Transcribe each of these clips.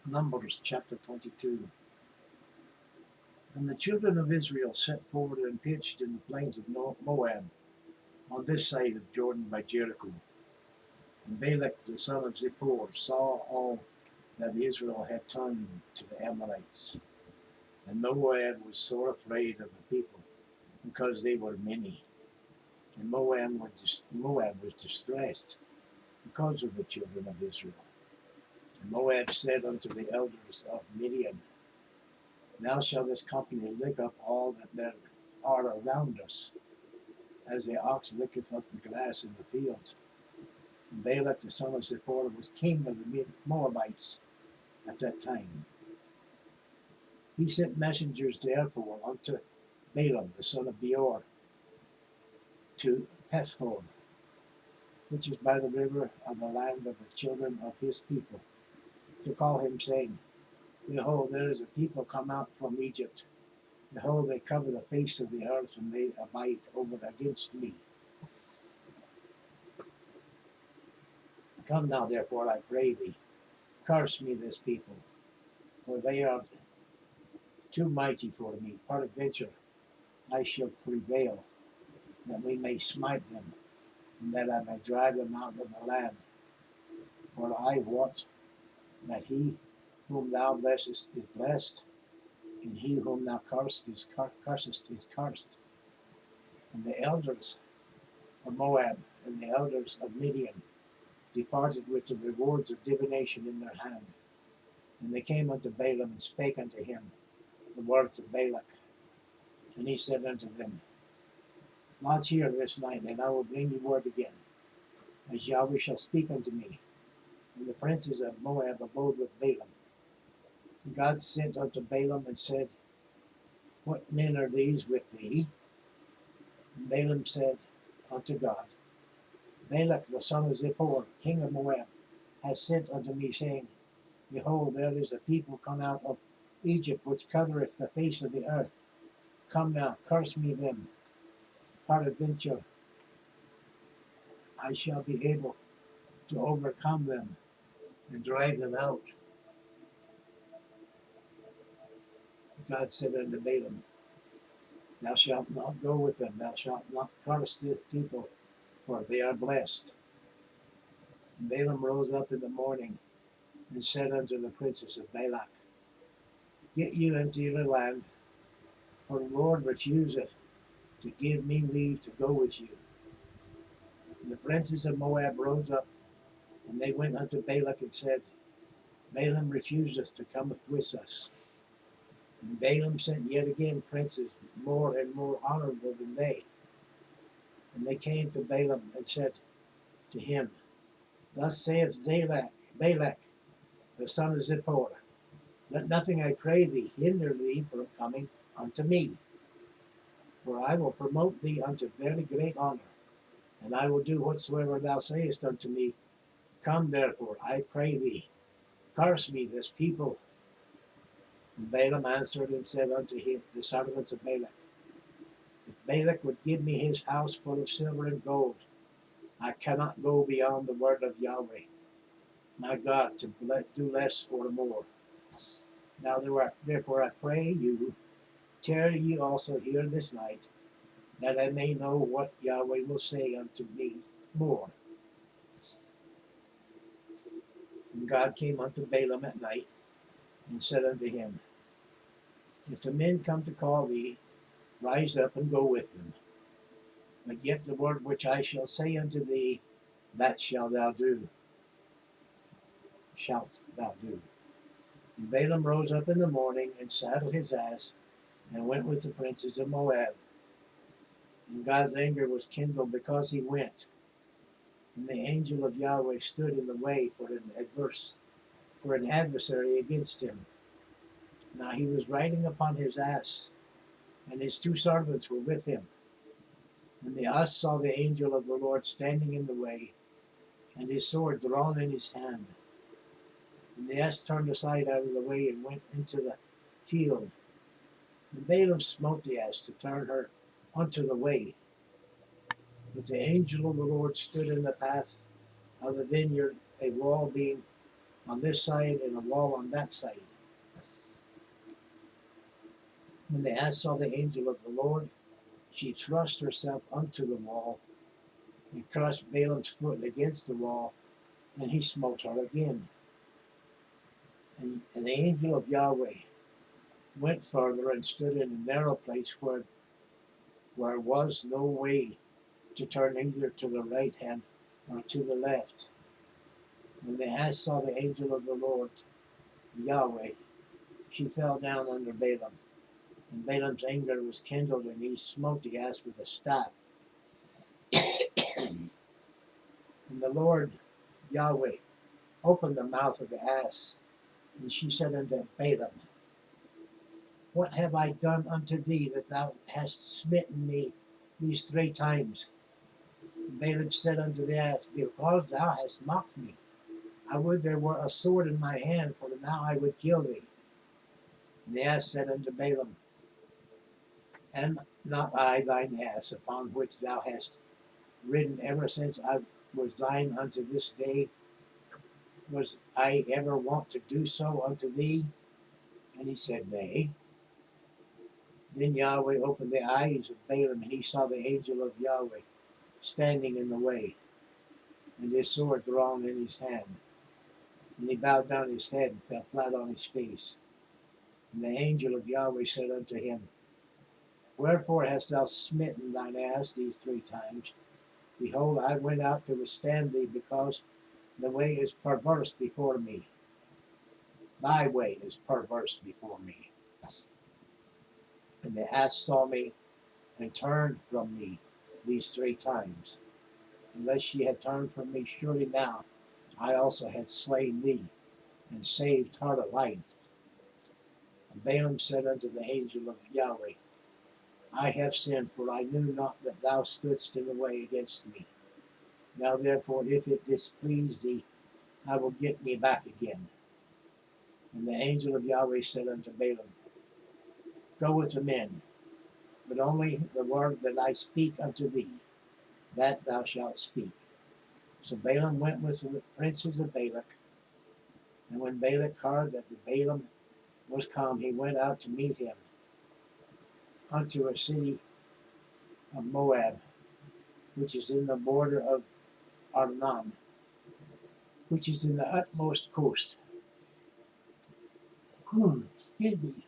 Numbers chapter 22. And the children of Israel set forward and pitched in the plains of Moab, on this side of Jordan by Jericho. And Balak the son of Zippor saw all that Israel had done to the Amorites. And Moab was sore afraid of the people, because they were many. And Moab was distressed because of the children of Israel. And Moab said unto the elders of Midian, Now shall this company lick up all that there are around us, as the ox licketh up the grass in the fields. And Balak the son of Zippor was king of the Moabites at that time. He sent messengers therefore unto Balaam the son of Beor to Pethor, which is by the river of the land of the children of his people, to call him, saying, Behold, there is a people come out from Egypt. Behold, they cover the face of the earth, and they abide over against me. Come now, therefore, I pray thee, curse me this people, for they are too mighty for me. Peradventure I shall prevail, that we may smite them, and that I may drive them out of the land. For I wot that he whom thou blessest is blessed, and he whom thou cursest is cursed. And the elders of Moab and the elders of Midian departed with the rewards of divination in their hand. And they came unto Balaam and spake unto him the words of Balak. And he said unto them, Lodge here this night, and I will bring you word again, as Yahweh shall speak unto me. And the princes of Moab abode with Balaam. And God sent unto Balaam and said, What men are these with thee? And Balaam said unto God, Balak the son of Zippor, king of Moab, has sent unto me, saying, Behold, there is a people come out of Egypt, which covereth the face of the earth. Come now, curse me them. Peradventure I shall be able to overcome them and drive them out. God said unto Balaam, Thou shalt not go with them, thou shalt not curse this people, for they are blessed. And Balaam rose up in the morning and said unto the princes of Balak, Get you into your land, for the Lord refuseth to give me leave to go with you. And the princes of Moab rose up, and they went unto Balak and said, Balaam refuseth to come with us. And Balaam sent yet again princes more and more honorable than they. And they came to Balaam and said to him, Thus saith Balak, the son of Zippor, Let nothing, I pray thee, hinder thee from coming unto me. For I will promote thee unto very great honor, and I will do whatsoever thou sayest unto me. Come therefore, I pray thee, curse me this people. And Balaam answered and said unto him, the servants of Balak, If Balak would give me his house full of silver and gold, I cannot go beyond the word of Yahweh, my God, to do less or more. Now therefore I pray you, tarry ye also here this night, that I may know what Yahweh will say unto me more. And God came unto Balaam at night, and said unto him, If the men come to call thee, rise up and go with them. But yet the word which I shall say unto thee, that shalt thou do. And Balaam rose up in the morning, and saddled his ass, and went with the princes of Moab. And God's anger was kindled because he went. And the angel of Yahweh stood in the way for an adversary against him. Now he was riding upon his ass, and his two servants were with him. And the ass saw the angel of the Lord standing in the way, and his sword drawn in his hand. And the ass turned aside out of the way and went into the field. And Balaam smote the ass to turn her unto the way. But the angel of the Lord stood in the path of the vineyard, a wall being on this side and a wall on that side. When the ass saw the angel of the Lord, she thrust herself unto the wall, and crushed Balaam's foot against the wall, and he smote her again. And the angel of Yahweh went further and stood in a narrow place where was no way to turn either to the right hand or to the left. When the ass saw the angel of the Lord, Yahweh, she fell down under Balaam. And Balaam's anger was kindled, and he smote the ass with a staff. And the Lord, Yahweh, opened the mouth of the ass, and she said unto Balaam, What have I done unto thee that thou hast smitten me these 3 times? And Balaam said unto the ass, Because thou hast mocked me. I would there were a sword in my hand, for now I would kill thee. And the ass said unto Balaam, Am not I thine ass, upon which thou hast ridden ever since I was thine unto this day? Was I ever wont to do so unto thee? And he said, Nay. Then Yahweh opened the eyes of Balaam, and he saw the angel of Yahweh standing in the way, and his sword drawn in his hand. And he bowed down his head and fell flat on his face. And the angel of Yahweh said unto him, Wherefore hast thou smitten thine ass these 3 times? Behold, I went out to withstand thee, because the way is perverse before me. Thy way is perverse before me. And the ass saw me and turned from me these 3 times. Unless she had turned from me, surely now I also had slain thee, and saved her life. And Balaam said unto the angel of Yahweh, I have sinned, for I knew not that thou stoodst in the way against me. Now therefore, if it displease thee, I will get me back again. And the angel of Yahweh said unto Balaam, Go with the men, but only the word that I speak unto thee, that thou shalt speak. So Balaam went with the princes of Balak, and when Balak heard that the Balaam was come, he went out to meet him unto a city of Moab, which is in the border of Arnon, which is in the utmost coast. Excuse me.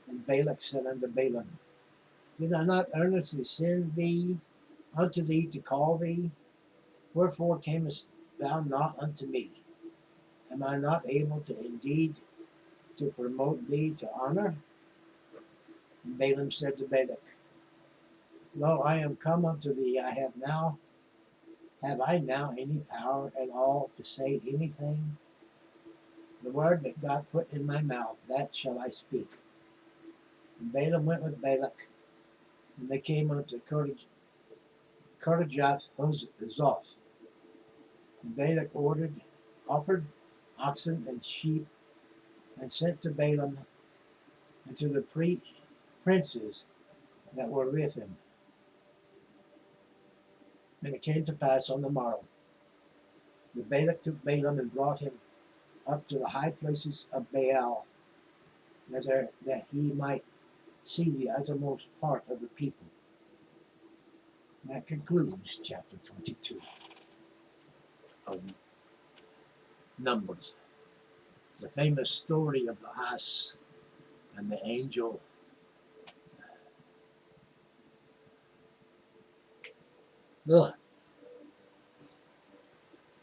And Balak said unto Balaam, Did I not earnestly send thee unto thee to call thee? Wherefore camest thou not unto me? Am I not able to indeed to promote thee to honor? And Balaam said to Balak, Lo, I am come unto thee. Have I now any power at all to say anything? The word that God put in my mouth, that shall I speak. And Balaam went with Balak, and they came unto Kirjath Huzoth. And Balak offered oxen and sheep, and sent to Balaam and to the princes that were with him. And it came to pass on the morrow that Balak took Balaam and brought him up to the high places of Baal, that he might see the uttermost part of the people. And that concludes chapter 22 of Numbers. The famous story of the ass and the angel. Ugh.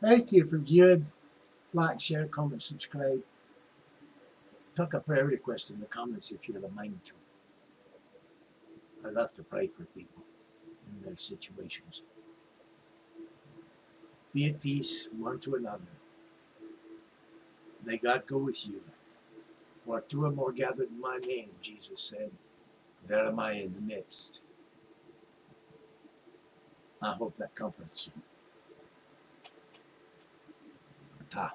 Thank you for viewing. Like, share, comment, subscribe. Tuck a prayer request in the comments if you have a mind to. I love to pray for people in their situations. Be at peace one to another. May God go with you. Where 2 or more gathered in my name, Jesus said, there am I in the midst. I hope that comforts you. Ta.